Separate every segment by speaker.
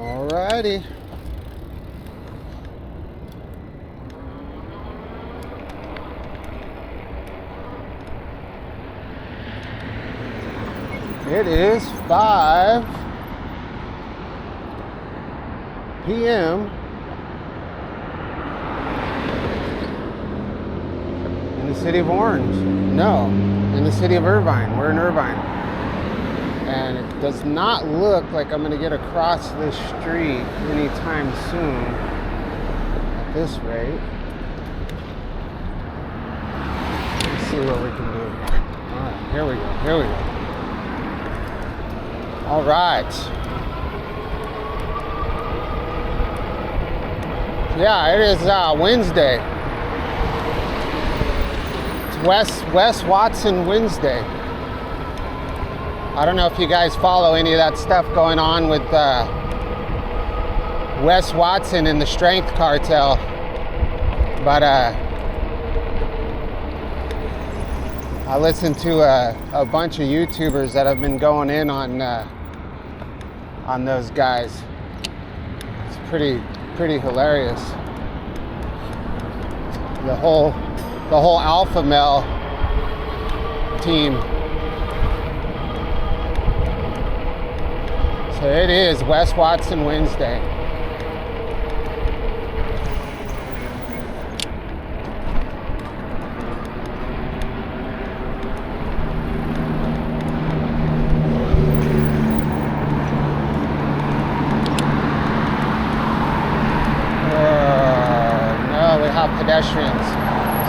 Speaker 1: Alrighty. It is 5 p.m. in the city of Orange. No, in the city of Irvine. We're in Irvine. And it does not look like I'm going to get across this street anytime soon at this rate. Let's see what we can do. All right, here we go. All right. Yeah, it is Wednesday. It's Wes Watson Wednesday. I don't know if you guys follow any of that stuff going on with Wes Watson and the Strength Cartel, but I listen to a bunch of YouTubers that have been going in on those guys. It's pretty hilarious. The whole alpha male team. So it is Wes Watson Wednesday. No, we have pedestrians.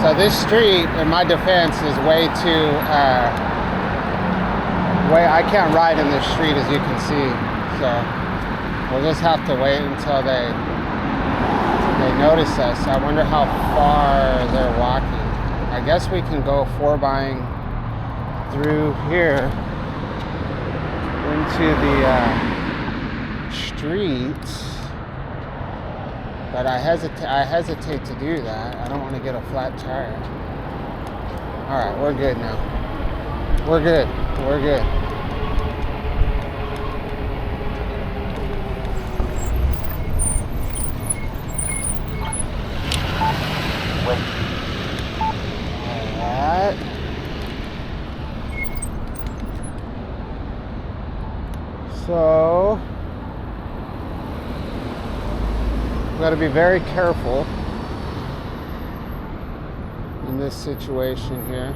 Speaker 1: So this street, in my defense, is way too I can't ride in this street, as you can see. So we'll just have to wait until they notice us. I wonder how far they're walking. I guess we can go 4-bying through here into the street, but I hesitate to do that. I don't want to get a flat tire. All right, we're good now. We're good. Alright. So, we've got to be very careful in this situation here.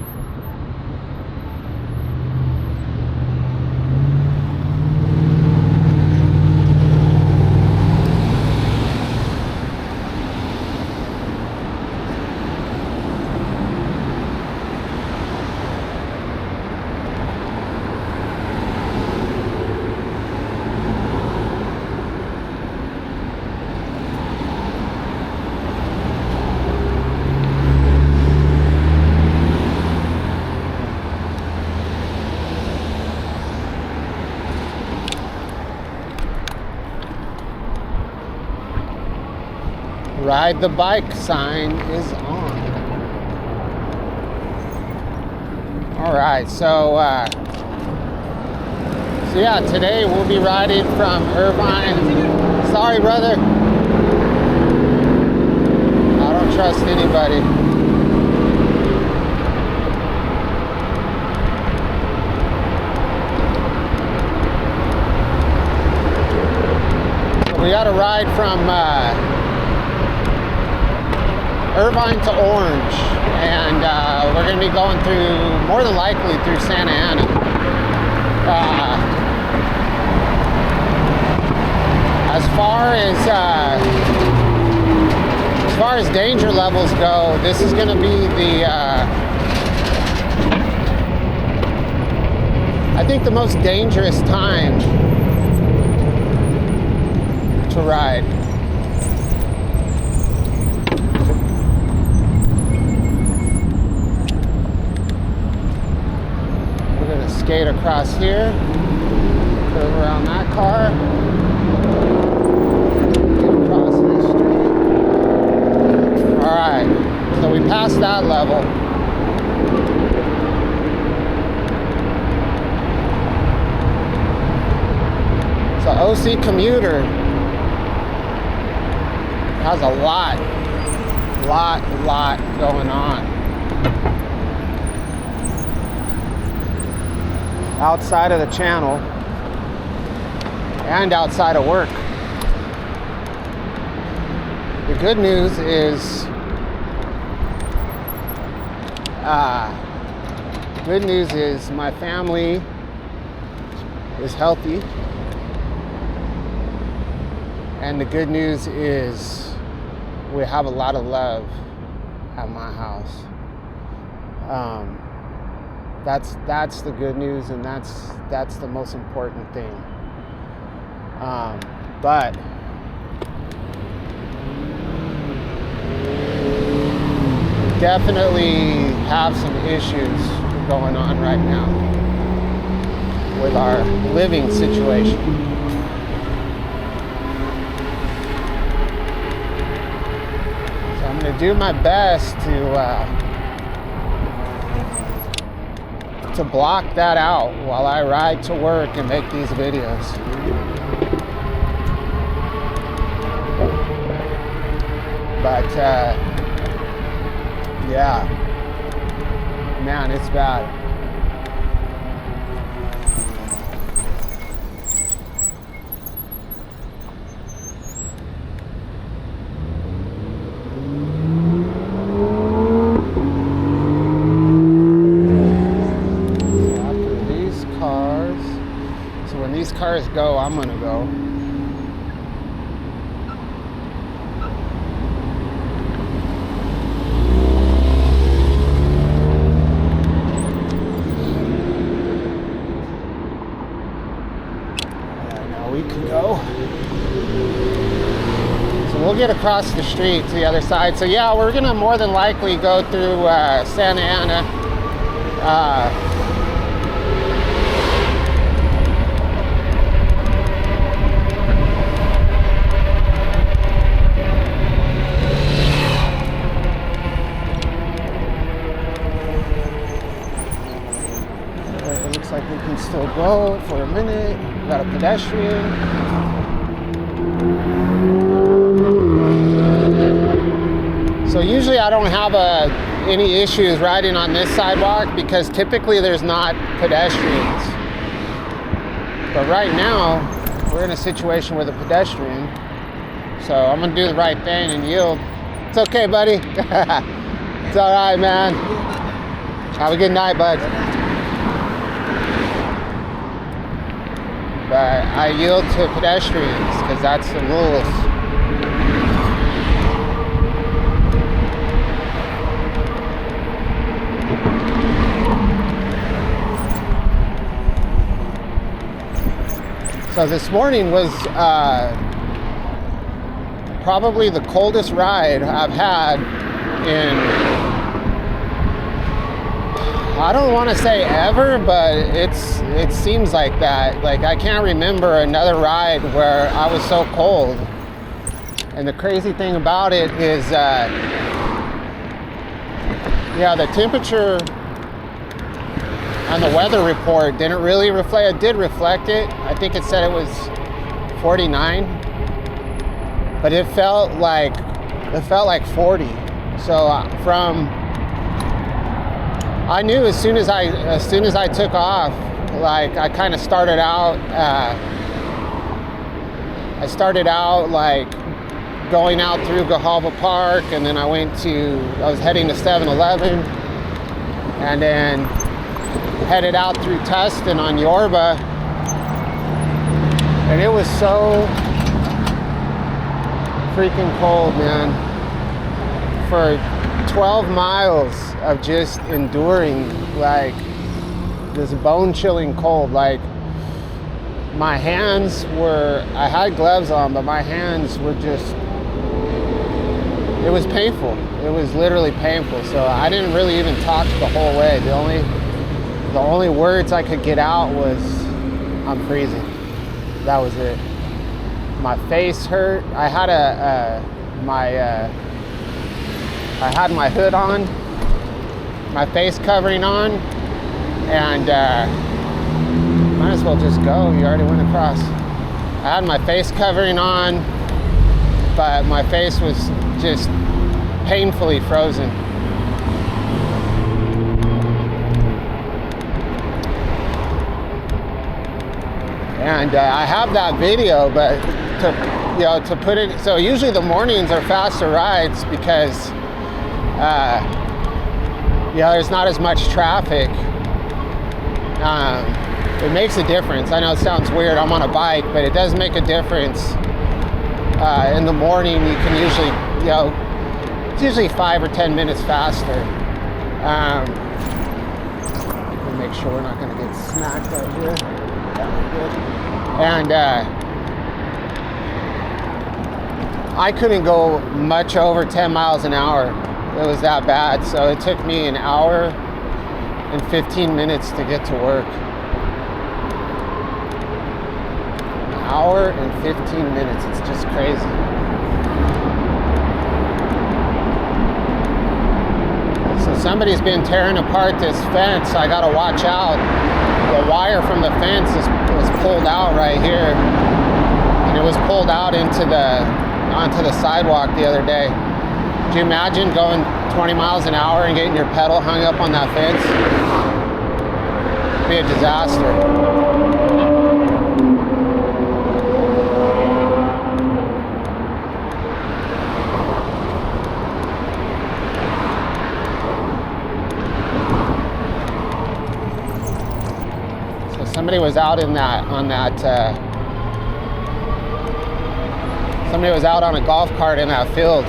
Speaker 1: Ride the bike sign is on. All right, so yeah, today we'll be riding from Irvine. Sorry, brother. I don't trust anybody. So we got to ride from Irvine to Orange, and we're going to be going through, more than likely, through Santa Ana. As far as danger levels go, this is going to be I think the most dangerous time to ride. Skate across here, curve around that car, get across this street. Alright, so we passed that level. So OC Commuter has a lot going on. Outside of the channel and outside of work. The good news is my family is healthy, and the good news is we have a lot of love at my house. That's the good news, and that's the most important thing. But we definitely have some issues going on right now with our living situation. So I'm going to do my best to block that out while I ride to work and make these videos. But yeah, man, it's bad. Cars go, I'm gonna go. Now we can go. So we'll get across the street to the other side. So yeah, we're gonna more than likely go through Santa Ana. Like we can still go for a minute. We got a pedestrian. So usually I don't have any issues riding on this sidewalk because typically there's not pedestrians. But right now we're in a situation with a pedestrian. So I'm gonna do the right thing and yield. It's okay, buddy. It's all right, man. Have a good night, bud. But I yield to pedestrians because that's the rules. So this morning was probably the coldest ride I've had in, I don't want to say ever, but it seems like that. Like I can't remember another ride where I was so cold. And the crazy thing about it is, yeah, the temperature on the weather report didn't really reflect. It did reflect it. I think it said it was 49, but it felt like 40. So I knew as soon as I took off, like I kind of started out. I started out like going out through Gahalva Park, and then I was heading to 7-Eleven, and then headed out through Tustin on Yorba, and it was so freaking cold, man. For 12 miles of just enduring like this bone-chilling cold. Like my hands I had gloves on, but my hands were just, it was painful. It was literally painful. So I didn't really even talk the whole way. The only words I could get out was, I'm freezing. That was it. My face hurt. I had my hood on, my face covering on, and might as well just go. You already went across. I had my face covering on, but my face was just painfully frozen. And I have that video, but to put it, so usually the mornings are faster rides because there's not as much traffic. It makes a difference. I know it sounds weird, I'm on a bike, but it does make a difference. In the morning, you can usually, it's usually 5 or 10 minutes faster. We'll make sure we're not going to get smacked out here. And I couldn't go much over 10 miles an hour. It was that bad. So it took me an hour and 15 minutes to get to work. An hour and 15 minutes. It's just crazy. So somebody's been tearing apart this fence. I gotta watch out. The wire from the fence was pulled out right here, and it was pulled out onto the sidewalk the other day. Could you imagine going 20 miles an hour and getting your pedal hung up on that fence? It'd be a disaster. Somebody was out somebody was out on a golf cart in that field.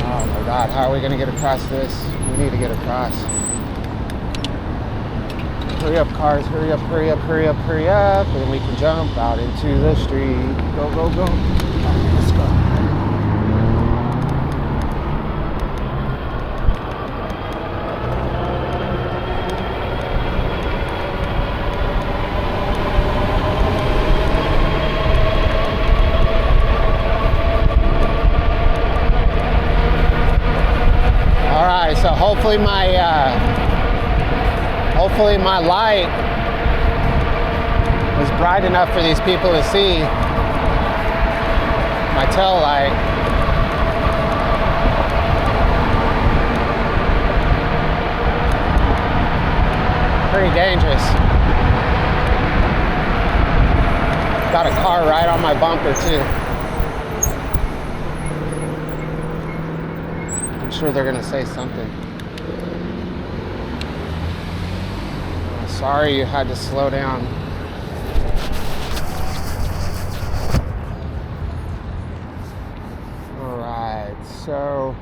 Speaker 1: Oh my God, how are we gonna get across this? We need to get across. Hurry up, cars, hurry up, hurry up, hurry up, hurry up, and then we can jump out into the street. Go, go, go. Let's go. So hopefully my light was bright enough for these people to see. My tail light. Pretty dangerous. Got a car right on my bumper too. I'm sure they're gonna say something. Sorry you had to slow down. All right, so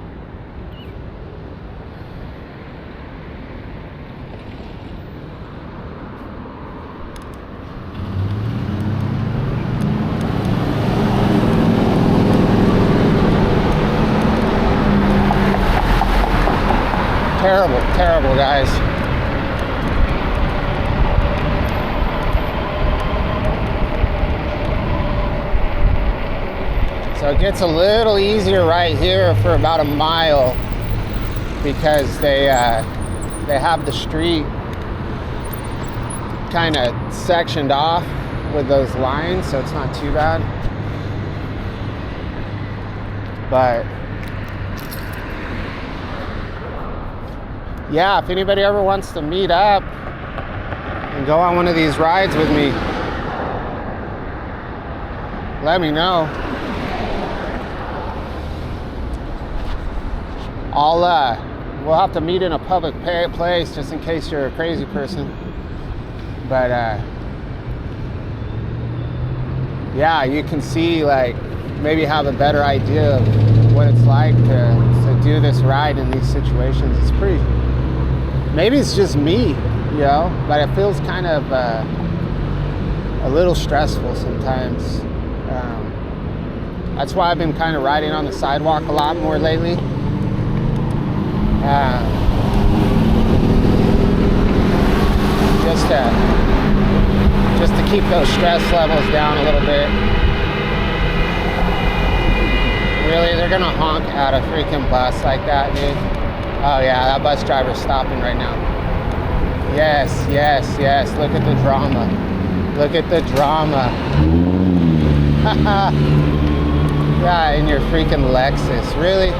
Speaker 1: terrible, guys. So it gets a little easier right here for about a mile because they have the street kind of sectioned off with those lines, so it's not too bad. But yeah, if anybody ever wants to meet up and go on one of these rides with me, let me know. We'll have to meet in a public place just in case you're a crazy person. But yeah, you can see, like, maybe have a better idea of what it's like to do this ride in these situations. It's pretty, maybe it's just me, but it feels kind of a little stressful sometimes. That's why I've been kind of riding on the sidewalk a lot more lately. Just to keep those stress levels down a little bit. Really, they're gonna honk at a freaking bus like that, dude? Oh yeah, that bus driver's stopping right now. Yes, look at the drama. Look at the drama. Yeah, in your freaking Lexus, really?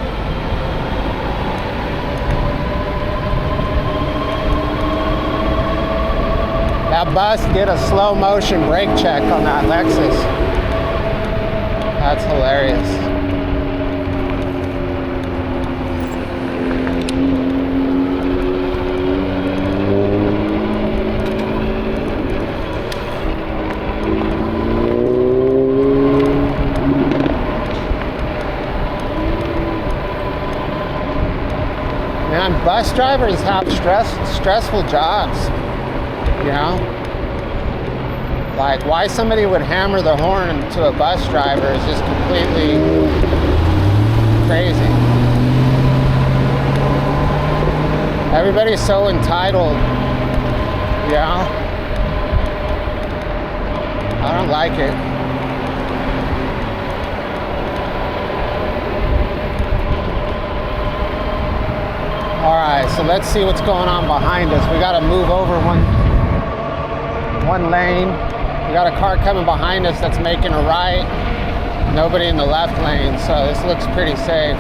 Speaker 1: That bus did a slow motion brake check on that Lexus. That's hilarious. Man, bus drivers have stressful jobs, you know? Like, why somebody would hammer the horn to a bus driver is just completely crazy. Everybody's so entitled, you know? I don't like it. All right, so let's see what's going on behind us. We gotta move over one lane. We got a car coming behind us that's making a right. Nobody in the left lane, so this looks pretty safe.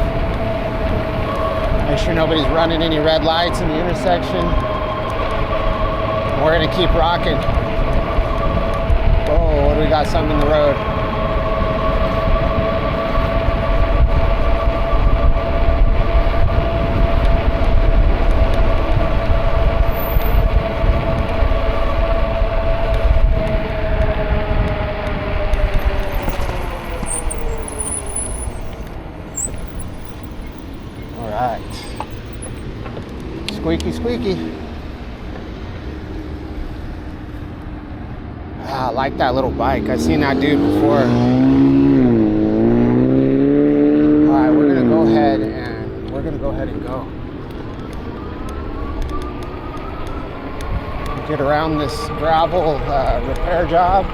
Speaker 1: Make sure nobody's running any red lights in the intersection. We're gonna keep rocking. Oh, what do we got? Something in the road. Squeaky, squeaky. Ah, I like that little bike. I've seen that dude before. All right, we're gonna go ahead and go. Get around this gravel repair job.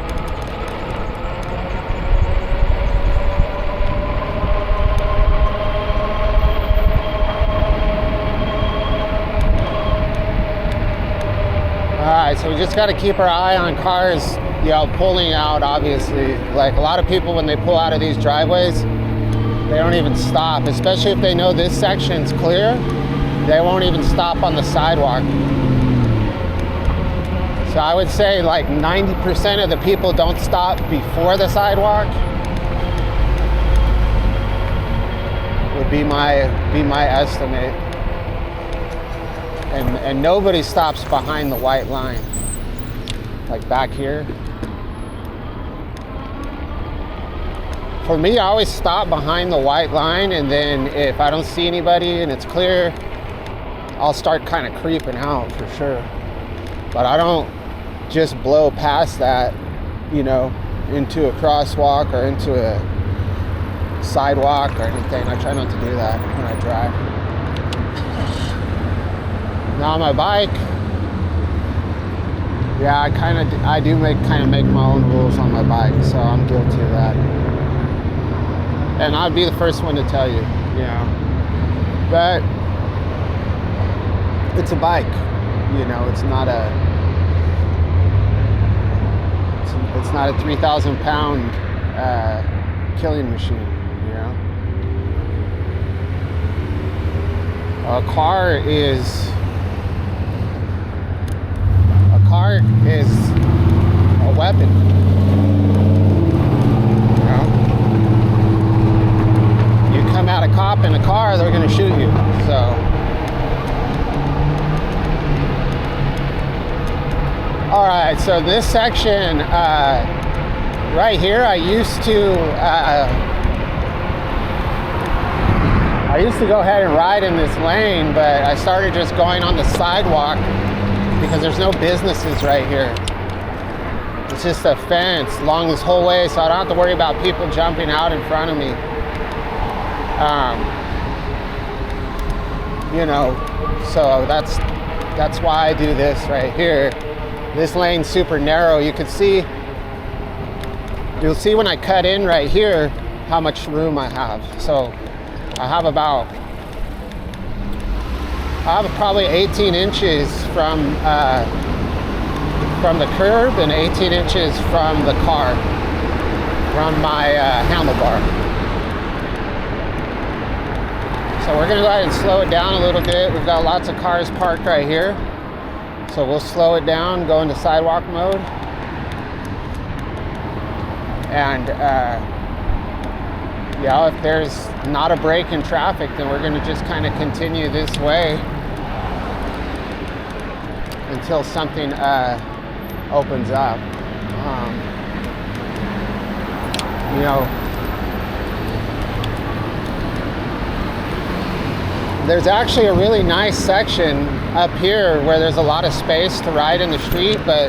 Speaker 1: Alright, so we just got to keep our eye on cars, you know, pulling out, obviously. Like, a lot of people, when they pull out of these driveways, they don't even stop, especially if they know this section's clear. They won't even stop on the sidewalk. So I would say like 90% of the people don't stop before the sidewalk. Would be my estimate. And nobody stops behind the white line. Like back here. For me, I always stop behind the white line, and then if I don't see anybody and it's clear, I'll start kind of creeping out for sure. But I don't just blow past that, you know, into a crosswalk or into a sidewalk or anything. I try not to do that when I drive. Now on my bike, yeah, I do make my own rules on my bike, so I'm guilty of that. And I'd be the first one to tell you, you know. But it's a bike, you know. It's not a 3,000-pound killing machine, you know. A car is a weapon, you know. You come at a cop in a car, they're going to shoot you. So all right, so this section right here, I used to go ahead and ride in this lane, but I started just going on the sidewalk because there's no businesses right here. It's just a fence along this whole way, so I don't have to worry about people jumping out in front of me. You know, so that's why I do this right here. This lane's super narrow. You'll see when I cut in right here how much room I have. So I have probably 18 inches from the curb and 18 inches from the car. from my handlebar. So we're gonna go ahead and slow it down a little bit. We've got lots of cars parked right here. So we'll slow it down, go into sidewalk mode. And yeah, if there's not a break in traffic, then we're gonna just kind of continue this way until something opens up. You know, there's actually a really nice section up here where there's a lot of space to ride in the street, but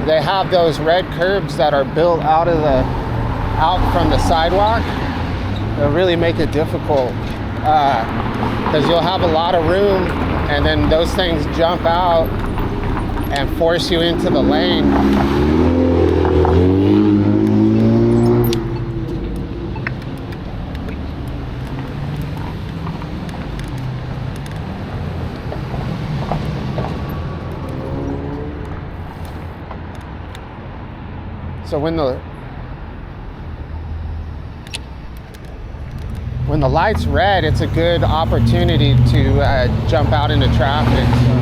Speaker 1: they have those red curbs that are built out from the sidewalk that really make it difficult, because you'll have a lot of room and then those things jump out and force you into the lane. So when the light's red, it's a good opportunity to jump out into traffic. So,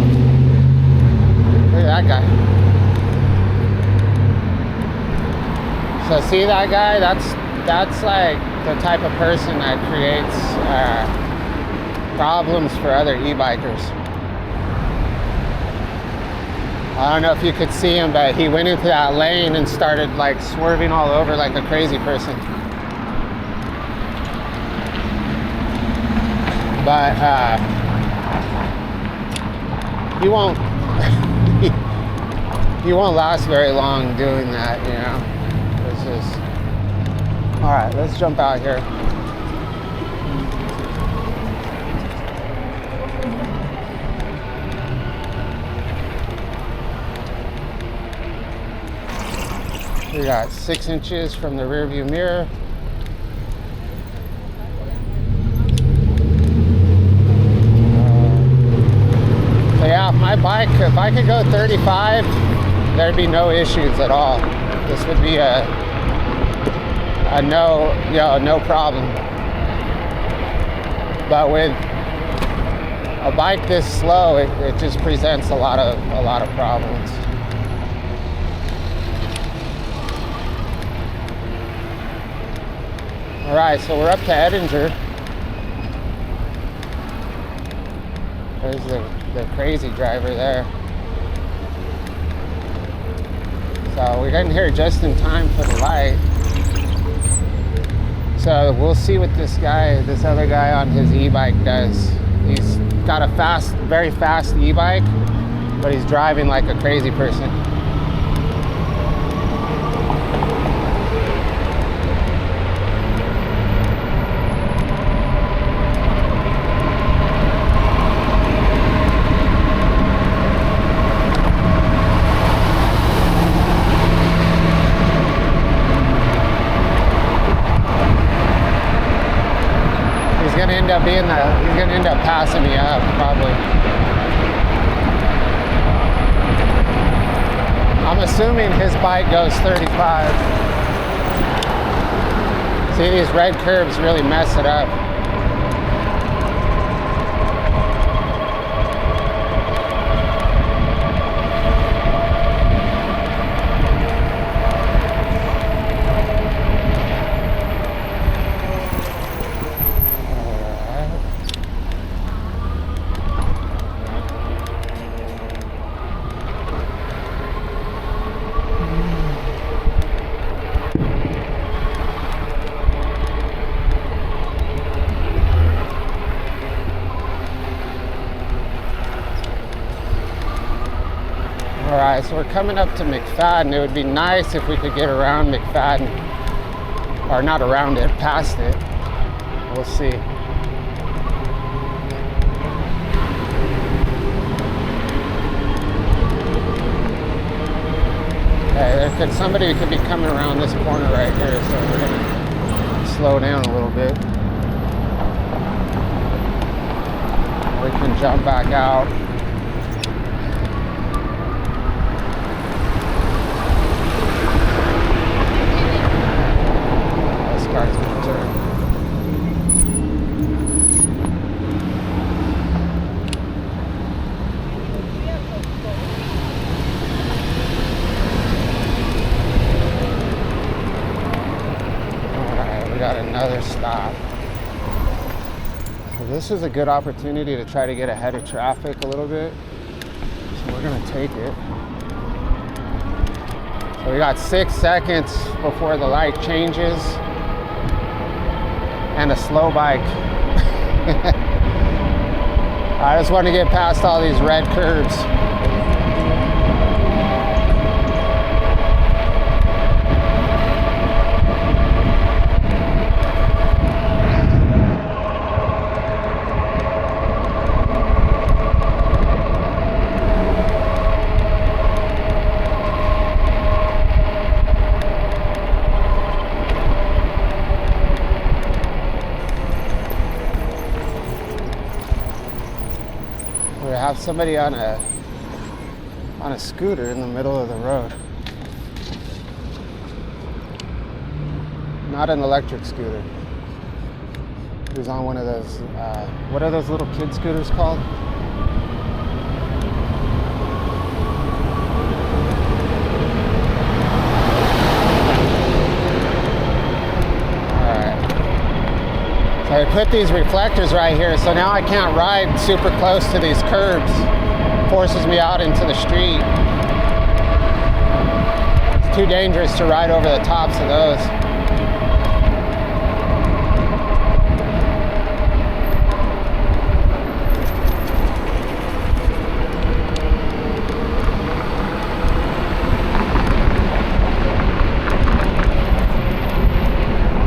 Speaker 1: look at that guy. So see that guy? That's like the type of person that creates problems for other e-bikers. I don't know if you could see him, but he went into that lane and started like swerving all over like a crazy person. But he won't he won't last very long doing that, you know. It's just, all right, let's jump out here. We got 6 inches from the rear view mirror. So yeah, my bike, if I could go 35, there'd be no issues at all. This would be a no problem. But with a bike this slow, it just presents a lot of problems. All right, so we're up to Edinger. There's the crazy driver there. So we're getting here just in time for the light. So we'll see what this other guy on his e-bike does. He's got a very fast e-bike, but he's driving like a crazy person. He's gonna end up passing me up, probably. I'm assuming his bike goes 35. See, these red curbs really mess it up. Alright, so we're coming up to McFadden. It would be nice if we could get around McFadden. Or not around it, past it. We'll see. Okay, somebody could be coming around this corner right here, so we're gonna slow down a little bit. We can jump back out. got another stop. So this is a good opportunity to try to get ahead of traffic a little bit. So we're gonna take it. So we got 6 seconds before the light changes. And a slow bike. I just want to get past all these red curbs. We have somebody on a scooter in the middle of the road. Not an electric scooter. He was on one of those, what are those little kid scooters called? So I put these reflectors right here, so now I can't ride super close to these curbs. Forces me out into the street. It's too dangerous to ride over the tops of those.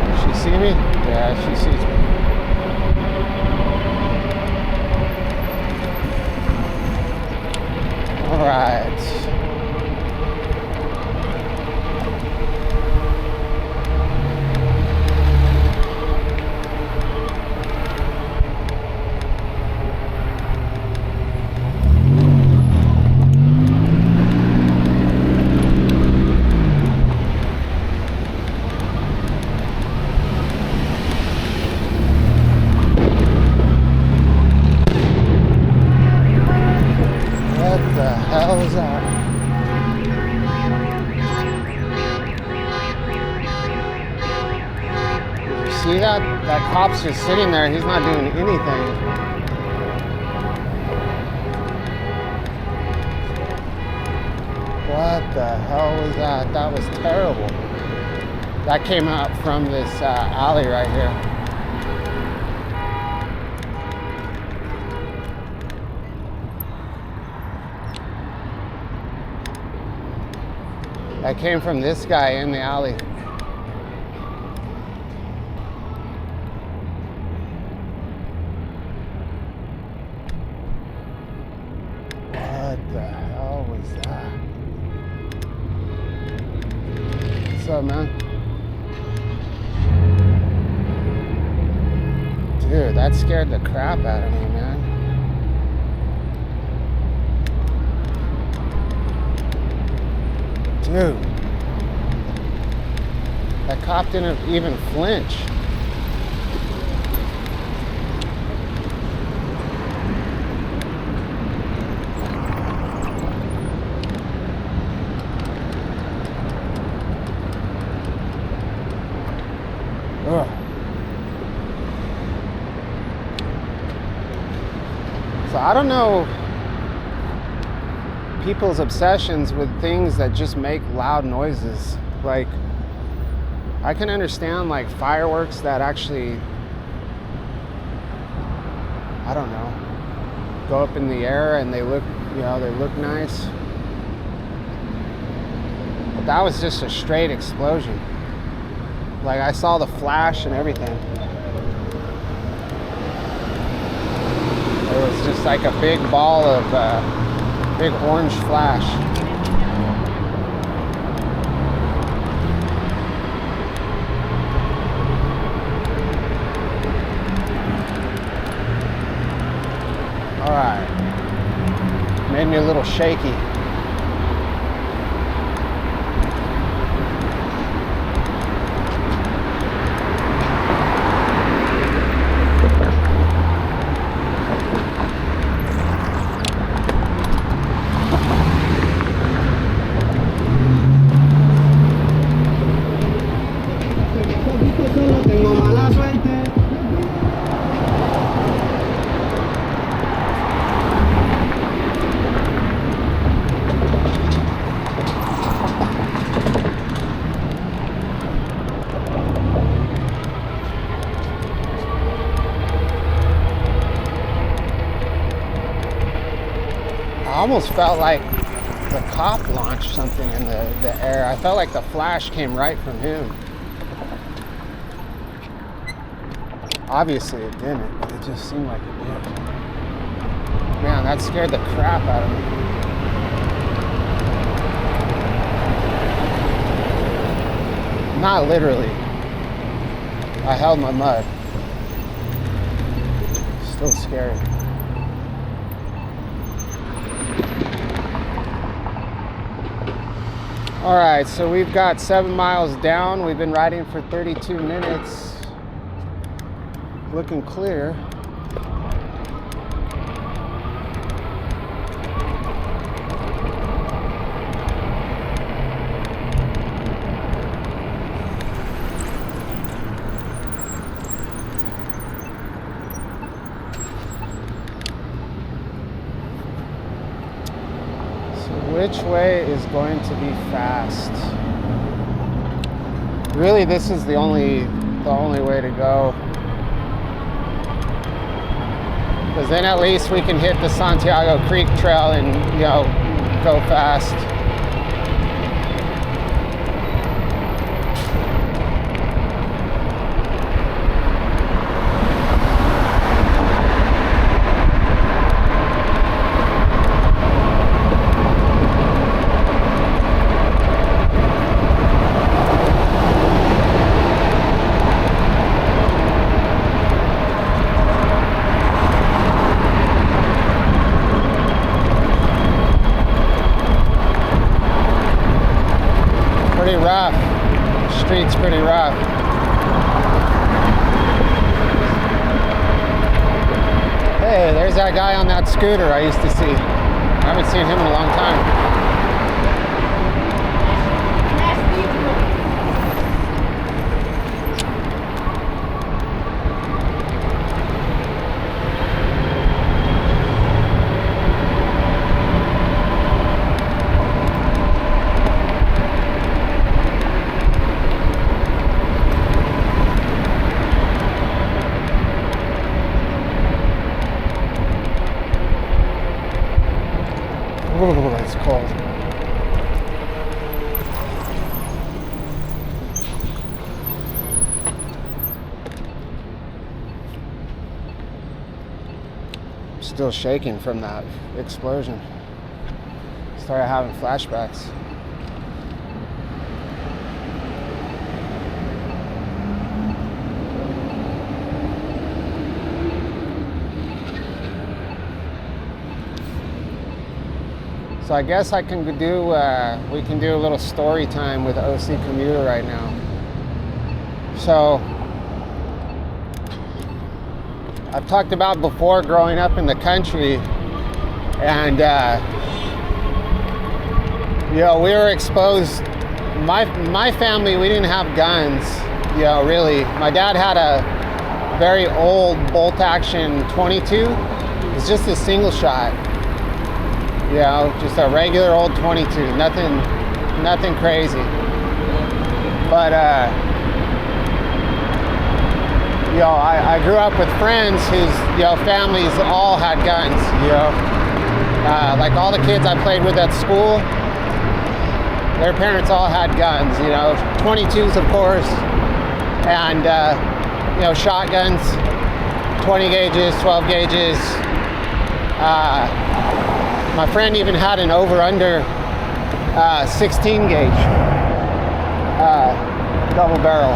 Speaker 1: Does she see me? Yeah, she sees me. All right. See that? That cop's just sitting there. He's not doing anything. What the hell was that? That was terrible. That came out from this alley right here. That came from this guy in the alley. What the hell was that? What's up, man? Dude, that scared the crap out of me, man. Dude, that cop didn't even flinch. Ugh. So I don't know people's obsessions with things that just make loud noises. Like, I can understand like fireworks that actually, I don't know, go up in the air and they look, you know, they look nice. But that was just a straight explosion. Like, I saw the flash and everything. It was just like a big ball of big orange flash. All right, made me a little shaky. Tengo más almost felt like the cop launched something in the air. I felt like the flash came right from him. Obviously it didn't, but it just seemed like it did. Man, that scared the crap out of me. Not literally. I held my mud. Still scary. All right, so we've got 7 miles down. We've been riding for 32 minutes. Looking clear. Which way is going to be fast? Really, this is the only way to go. Because then at least we can hit the Santiago Creek Trail and, you know, go fast. Rough. Street's pretty rough. Hey, there's that guy on that scooter I used to see. I haven't seen him in a long time. Oh, it's cold. I'm still shaking from that explosion. Started having flashbacks. So I guess I can do, we can do a little story time with OC Commuter right now. So, I've talked about before growing up in the country, and you know, we were exposed, my family, we didn't have guns, you know, really. My dad had a very old bolt action 22. It's just a single shot. You know, just a regular old 22, nothing crazy. But, you know, I grew up with friends whose, you know, families all had guns, you know. Like all the kids I played with at school, their parents all had guns, you know, 22s, of course, and, you know, shotguns, 20 gauges, 12 gauges, my friend even had an over-under 16 gauge double barrel.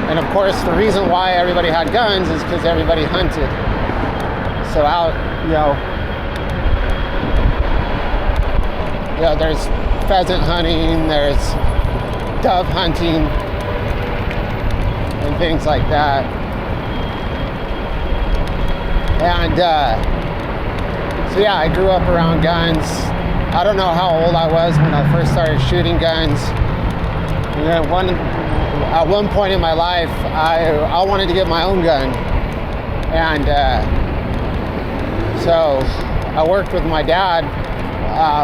Speaker 1: And of course, the reason why everybody had guns is because everybody hunted. So out, you know, there's pheasant hunting, there's dove hunting, and things like that. And so yeah, I grew up around guns. I don't know how old I was when I first started shooting guns. And then at one point in my life, I wanted to get my own gun. And so I worked with my dad.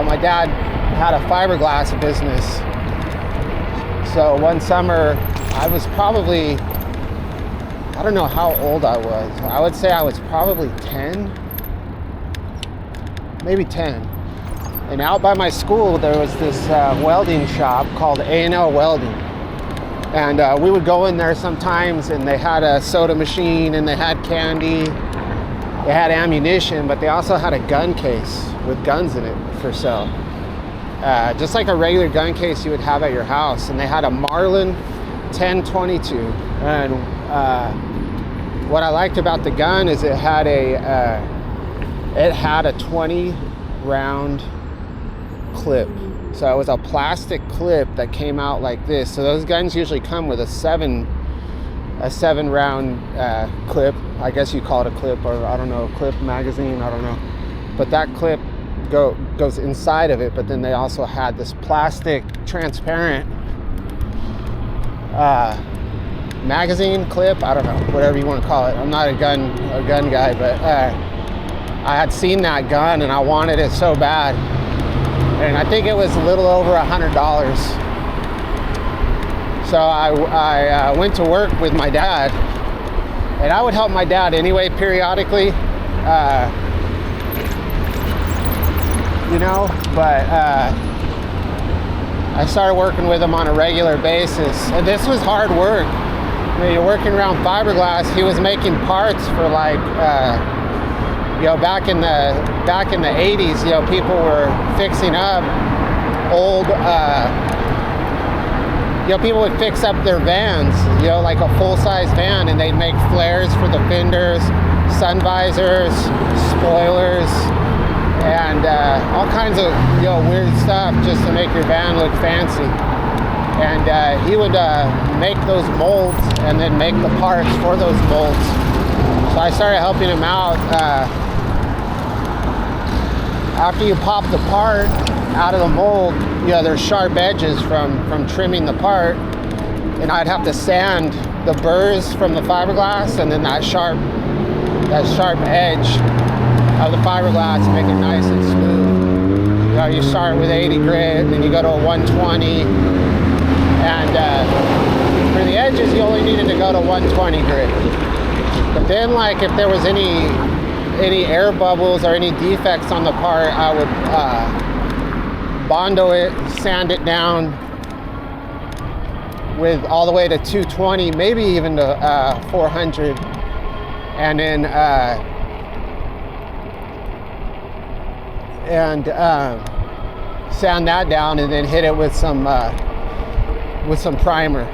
Speaker 1: My dad had a fiberglass business. So one summer, I was probably, I don't know how old I was. I would say I was probably 10. maybe 10. And out by my school, there was this welding shop called A&L Welding. And we would go in there sometimes, and they had a soda machine, and they had candy, they had ammunition, but they also had a gun case with guns in it for sale. Just like a regular gun case you would have at your house. And they had a Marlin 1022. And what I liked about the gun is it had a 20 round clip. So it was a plastic clip that came out like this. So those guns usually come with a seven round clip. I guess you call it a clip, or I don't know, clip magazine, I don't know. But that clip goes inside of it. But then they also had this plastic transparent magazine clip, I don't know, whatever you want to call it. I'm not a gun guy, but I had seen that gun and I wanted it so bad. And I think it was a little over $100. So I went to work with my dad, and I would help my dad anyway periodically, but I started working with him on a regular basis, and this was hard work. You're working around fiberglass. He was making parts for like, back in the 80s, people were fixing up old, people would fix up their vans, like a full-size van, and they'd make flares for the fenders, sun visors, spoilers, and all kinds of, weird stuff just to make your van look fancy. And he would make those molds and then make the parts for those molds. So I started helping him out. After you pop the part out of the mold, there's sharp edges from trimming the part, and I'd have to sand the burrs from the fiberglass and then that sharp edge of the fiberglass to make it nice and smooth. You start with 80 grit, then you go to a 120, and for the edges you only needed to go to 120 grit. But then, like, if there was any air bubbles or any defects on the part, I would Bondo it, sand it down with all the way to 220, maybe even to 400, and then sand that down, and then hit it with some primer.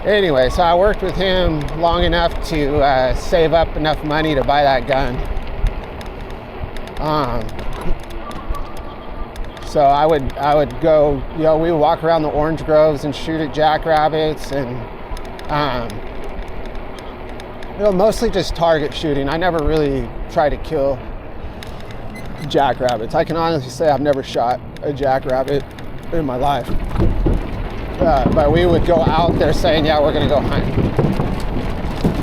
Speaker 1: Anyway, so I worked with him long enough to save up enough money to buy that gun. So I would go, we would walk around the orange groves and shoot at jackrabbits, and mostly just target shooting. I never really tried to kill jackrabbits. I can honestly say I've never shot a jackrabbit in my life. But we would go out there saying, yeah, we're going to go hunt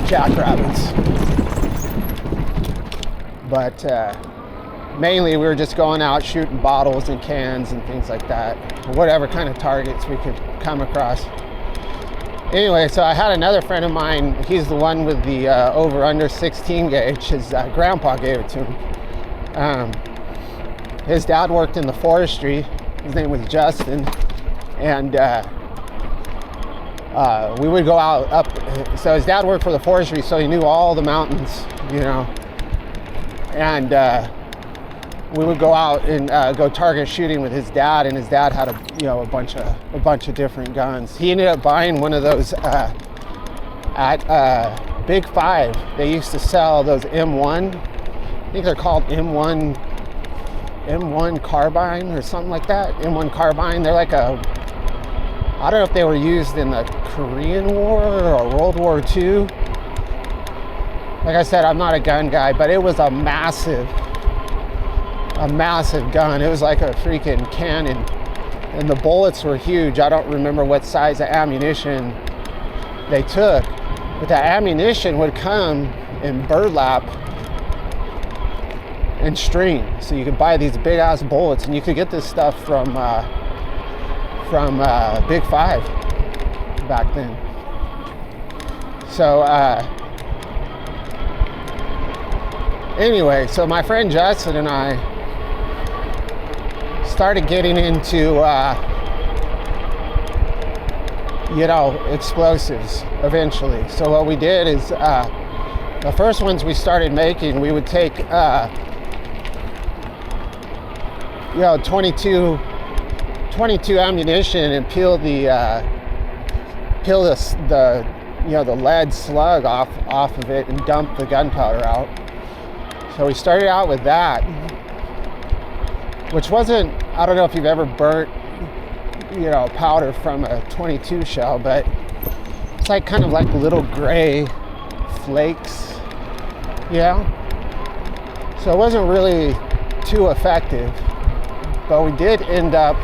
Speaker 1: jackrabbits. But mainly we were just going out shooting bottles and cans and things like that, whatever kind of targets we could come across. Anyway, so I had another friend of mine. He's the one with the over-under 16 gauge. His grandpa gave it to him. His dad worked in the forestry. His name was Justin. And we would go out up. So his dad worked for the forestry, so he knew all the mountains, And we would go out and go target shooting with his dad, and his dad had a bunch of different guns. He ended up buying one of those at Big Five. They used to sell those M1. I think they're called M1 carbine or something like that. M1 carbine. They're like I don't know if they were used in the Korean War or World War II. Like I said, I'm not a gun guy, but it was a massive gun. It was like a freaking cannon, and the bullets were huge. I don't remember what size of ammunition they took, but that ammunition would come in burlap and string. So you could buy these big ass bullets, and you could get this stuff from Big Five back then. So Anyway, so my friend Justin and I started getting into, explosives eventually. So what we did is, the first ones we started making, we would take, 22 ammunition and peel the lead slug off of it and dump the gunpowder out. So we started out with that, which wasn't, I don't know if you've ever burnt, powder from a 22 shell, but it's like kind of like little gray flakes, So it wasn't really too effective, but we did end up,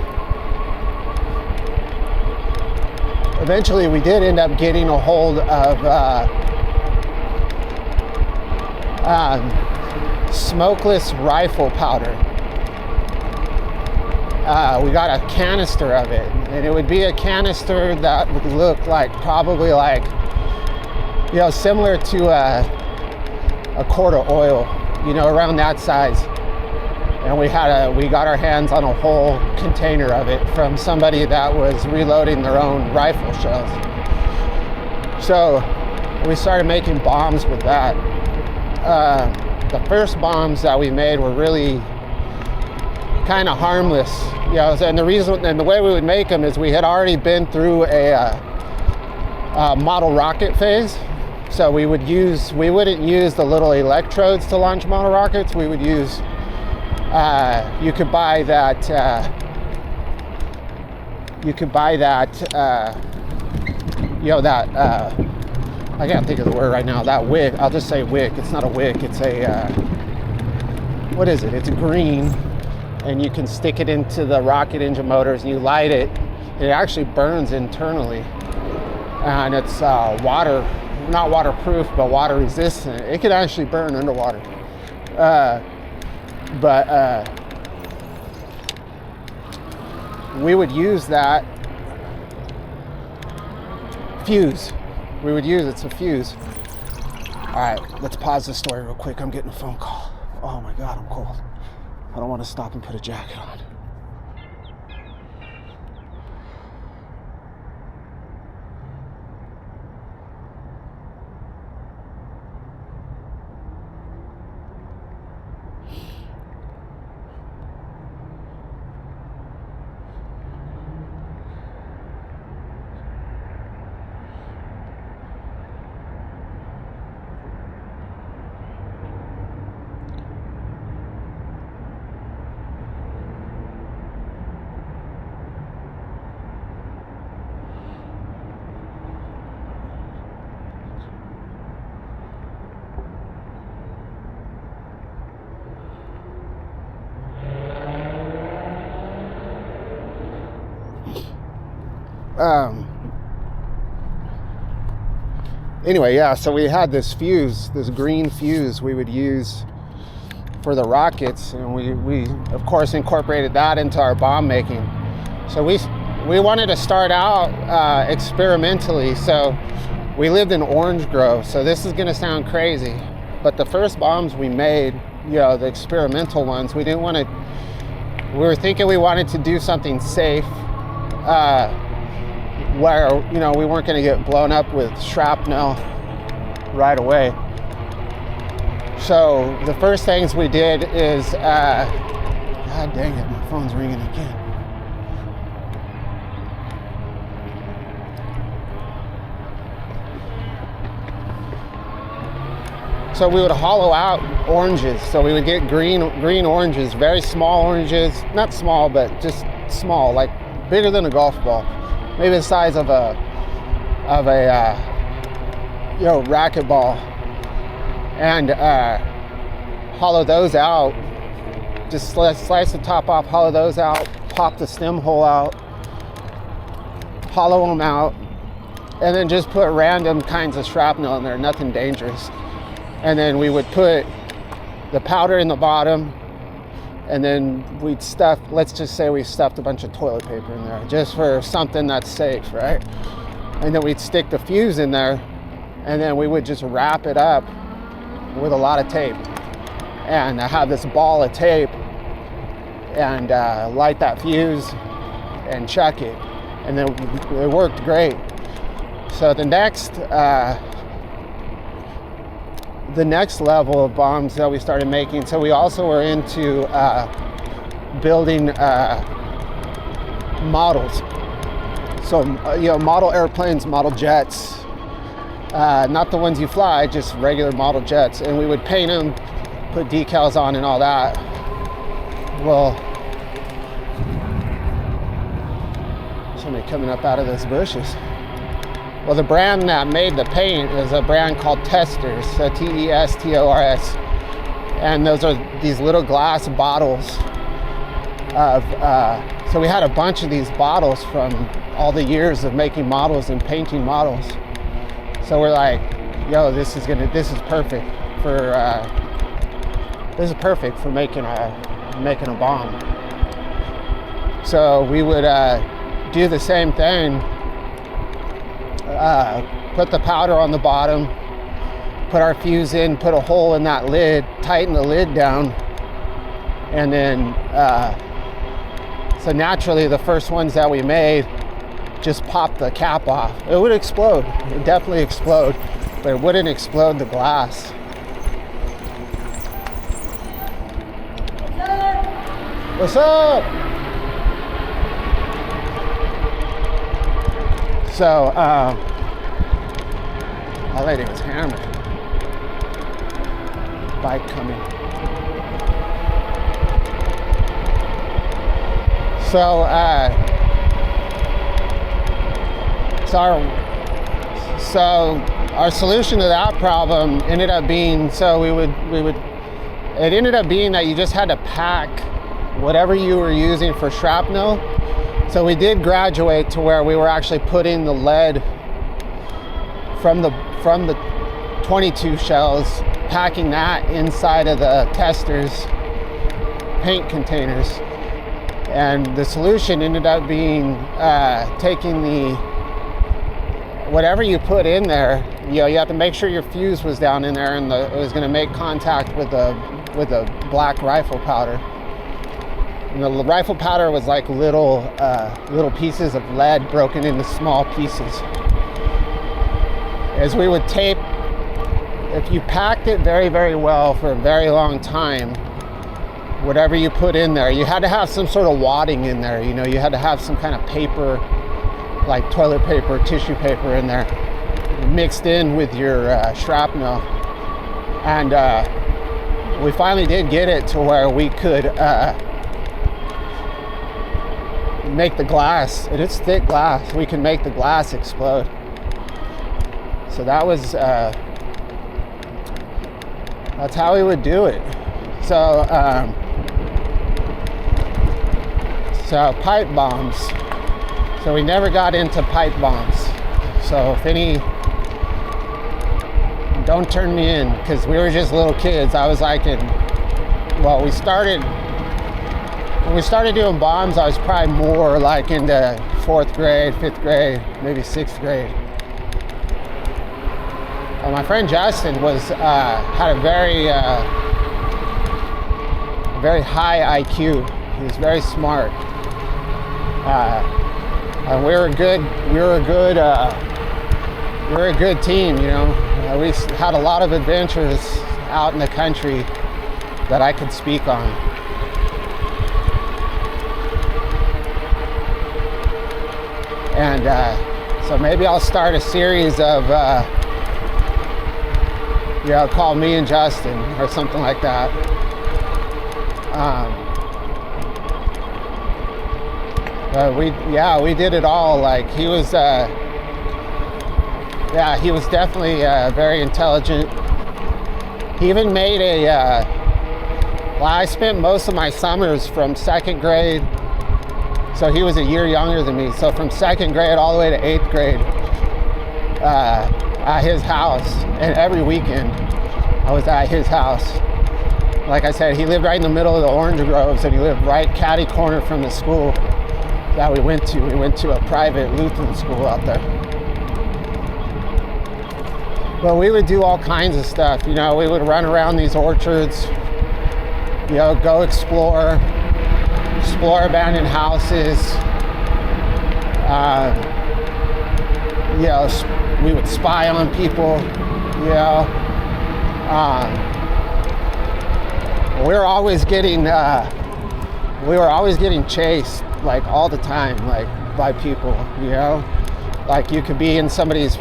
Speaker 1: eventually we did end up getting a hold of smokeless rifle powder. We got a canister of it, and it would be a canister that would look like probably like, similar to a quart of oil, around that size. And we got our hands on a whole container of it from somebody that was reloading their own rifle shells. So we started making bombs with that. The first bombs that we made were really kind of harmless, and the way we would make them is we had already been through a model rocket phase. So we wouldn't use the little electrodes to launch model rockets. We would use, you could buy that, I can't think of the word right now, that wick, I'll just say wick, it's not a wick, it's a, what is it? It's green, and you can stick it into the rocket engine motors and you light it. It actually burns internally, and it's not waterproof, but water resistant. It can actually burn underwater. We would use that fuse. It's a fuse. All right, let's pause this story real quick. I'm getting a phone call. Oh my God, I'm cold. I don't want to stop and put a jacket on. Anyway, so we had this fuse, this green fuse we would use for the rockets, and we of course incorporated that into our bomb making. So we wanted to start out experimentally. So we lived in Orange Grove, so this is going to sound crazy, but the first bombs we made, the experimental ones, we were thinking we wanted to do something safe, where we weren't going to get blown up with shrapnel right away. So the first things we did is, God dang it, my phone's ringing again. So we would hollow out oranges. So we would get green oranges, very small oranges, not small, but just small, like bigger than a golf ball. Maybe the size of a racquetball, and hollow those out. Just slice the top off, hollow those out, pop the stem hole out, hollow them out, and then just put random kinds of shrapnel in there, nothing dangerous. And then we would put the powder in the bottom, and then we'd stuff, let's just say we stuffed a bunch of toilet paper in there, just for something that's safe, right? And then we'd stick the fuse in there, and then we would just wrap it up with a lot of tape. and have this ball of tape and light that fuse and check it, and then it worked great. So the next level of bombs that we started making, so we also were into building models. So model airplanes, model jets, not the ones you fly, just regular model jets, and we would paint them, put decals on and all that. Well, somebody coming up out of those bushes. Well, the brand that made the paint is a brand called Testors, so Testors, and those are these little glass bottles of, so we had a bunch of these bottles from all the years of making models and painting models. So we're like, yo, this is perfect for making a bomb. So we would do the same thing, put the powder on the bottom, put our fuse in, put a hole in that lid, tighten the lid down, and then so naturally the first ones that we made just pop the cap off. It would explode, it would definitely explode, but it wouldn't explode the glass. What's up? So, that lady was hammered. Bike coming. So, our solution to that problem ended up being, it ended up being that you just had to pack whatever you were using for shrapnel. So we did graduate to where we were actually putting the lead from the 22 shells, packing that inside of the Testors paint containers. And the solution ended up being taking whatever you put in there, you have to make sure your fuse was down in there, and it was going to make contact with the black rifle powder. And the rifle powder was like little pieces of lead broken into small pieces. As we would tape, if you packed it very, very well for a very long time, whatever you put in there, you had to have some sort of wadding in there. You had to have some kind of paper, like toilet paper, tissue paper in there, mixed in with your shrapnel. And we finally did get it to where we could make the glass. It is thick glass. We can make the glass explode. So that was, that's how we would do it. So pipe bombs. So we never got into pipe bombs. So if any, don't turn me in, because we were just little kids. I was like when we started doing bombs, I was probably more like into 4th grade, 5th grade, maybe 6th grade. My friend Justin had a very high IQ. He was very smart. And we were a good team, We had a lot of adventures out in the country that I could speak on. And so maybe I'll start a series of, call Me and Justin or something like that. We did it all. Like he was definitely very intelligent. He even made I spent most of my summers from 2nd grade, so he was a year younger than me. So from 2nd grade all the way to 8th grade at his house, and every weekend I was at his house. Like I said, he lived right in the middle of the orange groves, and he lived right catty corner from the school that we went to. We went to a private Lutheran school out there. But we would do all kinds of stuff. We would run around these orchards. You know, go explore abandoned houses. You know, we would spy on people. You know, we were always getting chased, like all the time, like by people. You know, like you could be on somebody's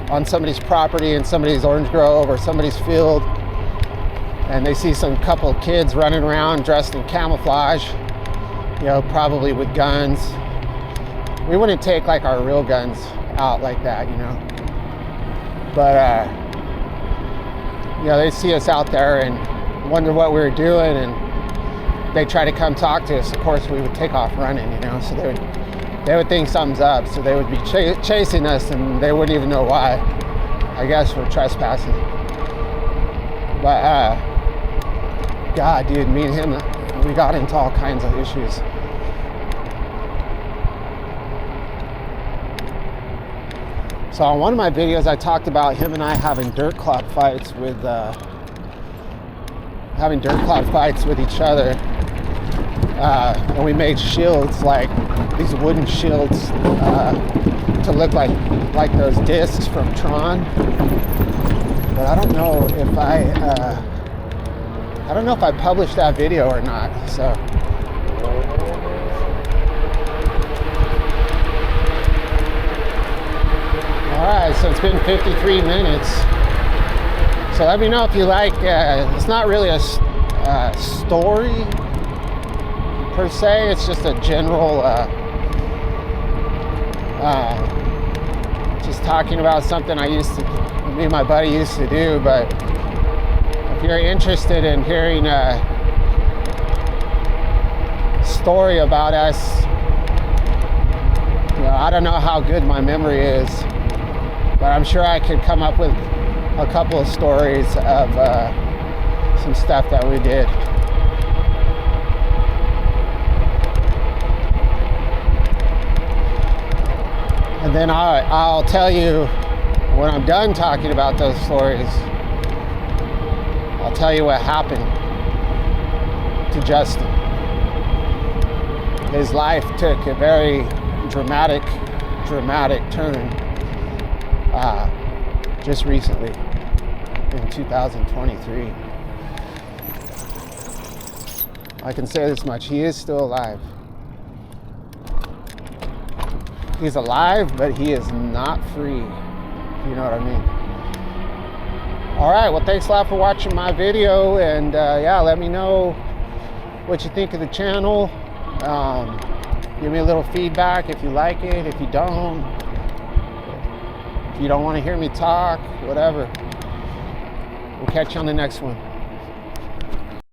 Speaker 1: property in somebody's orange grove or somebody's field, and they see some couple of kids running around dressed in camouflage, you know, probably with guns. We wouldn't take like our real guns out like that, you know, but you know, they see us out there and wonder what we were doing, and they try to come talk to us. Of course, we would take off running, you know, so they would think something's up, so they would be chasing us, and they wouldn't even know why. I guess for trespassing. But God, dude, me and him, we got into all kinds of issues. So on one of my videos, I talked about him and I having dirt clod fights with each other, and we made shields, like these wooden shields, to look like those discs from Tron. But I don't know if I published that video or not. So. Alright, so it's been 53 minutes. So let me know if you like, it's not really a story per se, it's just a general, just talking about something me and my buddy used to do. But if you're interested in hearing a story about us, you know, I don't know how good my memory is, but I'm sure I could come up with a couple of stories of some stuff that we did. And then I'll tell you, when I'm done talking about those stories, I'll tell you what happened to Justin. His life took a very dramatic turn just recently, in 2023. I can say this much, he is still alive. He's alive, but he is not free, you know what I mean. Alright, well, thanks a lot for watching my video, and yeah, let me know what you think of the channel. Give me a little feedback if you like it, if you don't. If you don't want to hear me talk, whatever. We'll catch you on the next one.